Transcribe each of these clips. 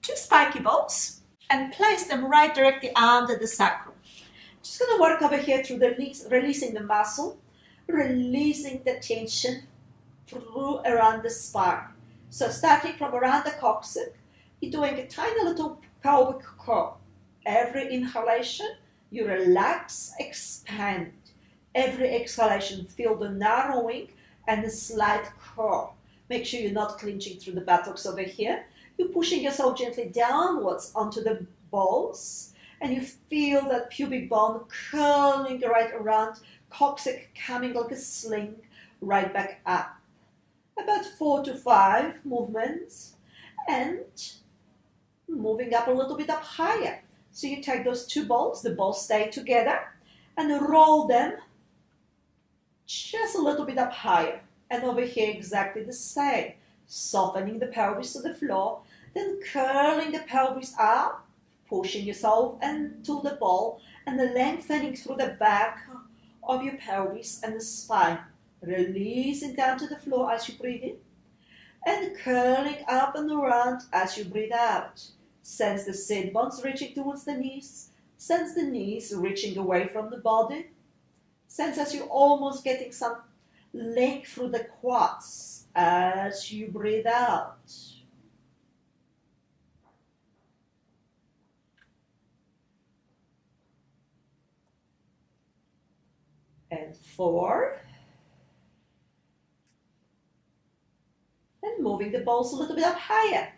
two spiky balls and place them right directly under the sacrum. Just going to work over here through the knees, releasing the muscle, releasing the tension through around the spine. So starting from around the coccyx, you're doing a tiny little pelvic curl. Every inhalation, you relax, expand. Every exhalation, feel the narrowing and the slight curl. Make sure you're not clenching through the buttocks over here. You're pushing yourself gently downwards onto the balls, and you feel that pubic bone curling right around, coccyx coming like a sling right back up. About 4 to 5 movements, and moving up a little bit up higher. So you take those two balls, the balls stay together, and roll them just a little bit up higher. And over here exactly the same. Softening the pelvis to the floor, then curling the pelvis up, pushing yourself into the ball, and lengthening through the back of your pelvis and the spine. Releasing down to the floor as you breathe in, and curling up and around as you breathe out. Sense the sit bones reaching towards the knees. Sense the knees reaching away from the body. Sense as you're almost getting some length through the quads as you breathe out. And 4. And moving the balls a little bit up higher.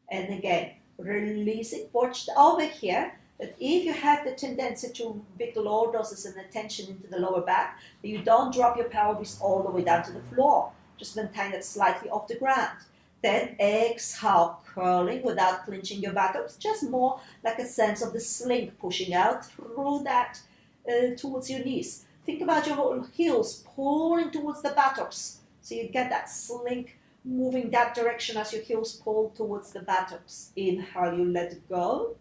And again, releasing. Watch over here that if you have the tendency to big lordosis and attention into the lower back, that you don't drop your pelvis all the way down to the floor. Just maintain it slightly off the ground. Then exhale, curling without clenching your buttocks, just more like a sense of the sling pushing out through that towards your knees. Think about your heels pulling towards the buttocks. So you get that sling moving that direction as your heels pull towards the buttocks. Inhale, you let go.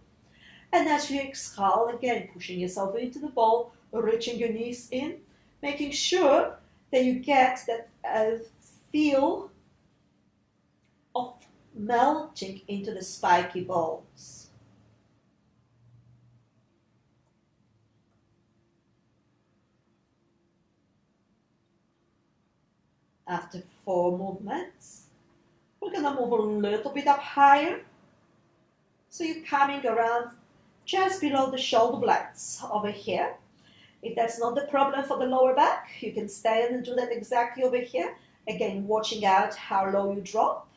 And as you exhale, again, pushing yourself into the ball, reaching your knees in, making sure that you get that feel of melting into the spiky balls. After 4 movements, we're going to move a little bit up higher. So you're coming around just below the shoulder blades over here. If that's not the problem for the lower back, you can stay and do that exactly over here. Again, watching out how low you drop.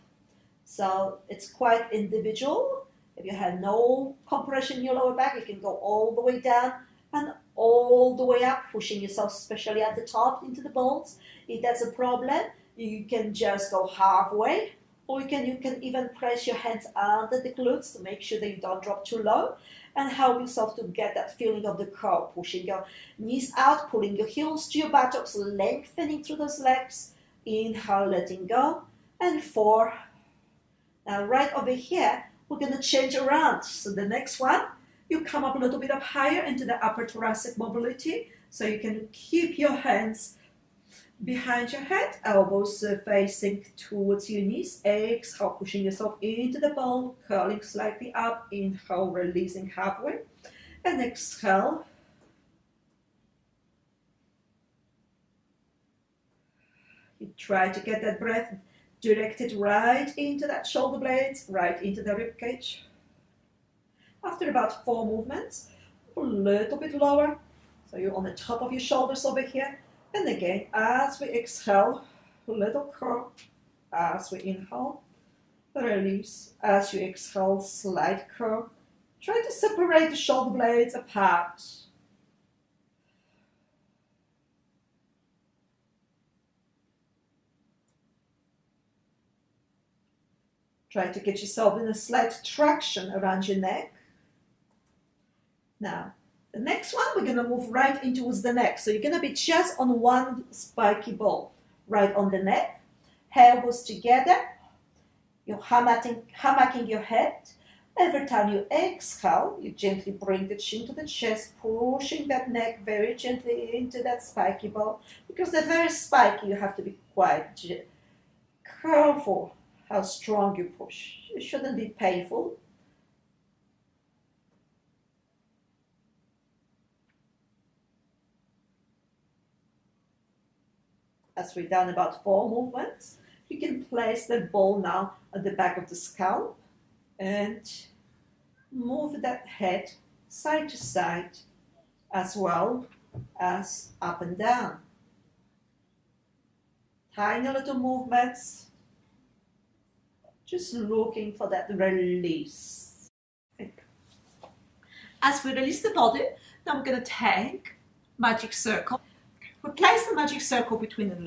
So it's quite individual. If you have no compression in your lower back, you can go all the way down and all the way up, pushing yourself, especially at the top, into the balls. If that's a problem, you can just go halfway, or you can even press your hands under the glutes to make sure that you don't drop too low, and help yourself to get that feeling of the curl, pushing your knees out, pulling your heels to your buttocks, lengthening through those legs. Inhale, letting go, and 4. Now right over here, we're going to change around. So the next one, you come up a little bit up higher into the upper thoracic mobility, so you can keep your hands behind your head, elbows facing towards your knees. Exhale, pushing yourself into the ball, curling slightly up. Inhale, releasing halfway, and exhale. You try to get that breath directed right into that shoulder blades, right into the rib cage. After about 4 movements, a little bit lower, so you're on the top of your shoulders over here. And again, as we exhale, a little curl. As we inhale, release. As you exhale, slight curl. Try to separate the shoulder blades apart. Try to get yourself in a slight traction around your neck. Now, the next one, we're going to move right in towards the neck. So you're going to be just on one spiky ball, right on the neck. Elbows together. You're hammocking your head. Every time you exhale, you gently bring the chin to the chest, pushing that neck very gently into that spiky ball. Because they're very spiky, you have to be quite careful how strong you push. It shouldn't be painful. As we've done about 4 movements, you can place the ball now at the back of the scalp and move that head side to side as well as up and down. Tiny little movements, just looking for that release. As we release the body, now I'm going to take magic circle. We place the magic circle between the legs.